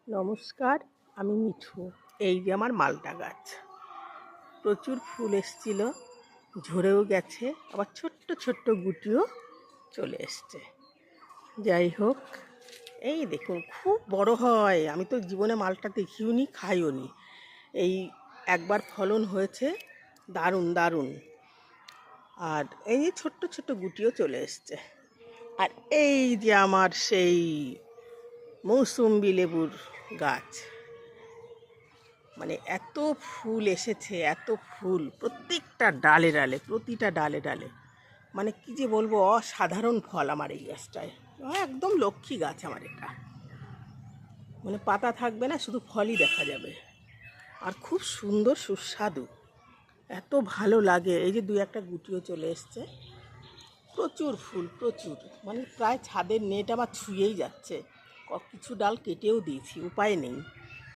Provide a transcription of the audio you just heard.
নমস্কার, আমি মিঠু। এই যে আমার মালটা গাছ, প্রচুর ফুল এসছিল, ঝরেও গেছে, আবার ছোট্ট ছোট্ট গুটিও চলে এসছে। যাই হোক, এই দেখুন খুব বড় হয়। আমি তো জীবনে মালটা দেখিও নি, খাইও নি। এই একবার ফলন হয়েছে, দারুণ দারুণ। আর এই যে ছোট্ট ছোট্ট গুটিও চলে এসছে। আর এই যে আমার সেই মৌসুম্বি লেবুর গাছ, মানে এত ফুল এসেছে, এত ফুল প্রত্যেকটা ডালে ডালে, প্রতিটা ডালে ডালে। মানে কি যে বলবো, অসাধারণ ফল আমার এই গাছটায়। একদম লক্ষ্মী গাছ আমার এটা। মানে পাতা থাকবে না, শুধু ফলই দেখা যাবে। আর খুব সুন্দর সুস্বাদু, এত ভালো লাগে। এই যে দুই একটা গুটিও চলে এসছে। প্রচুর ফুল, প্রচুর। মানে প্রায় ছাদের নেট আমার ছুঁয়েই যাচ্ছে। কিছু ডাল কেটেও দিয়েছি, উপায় নেই।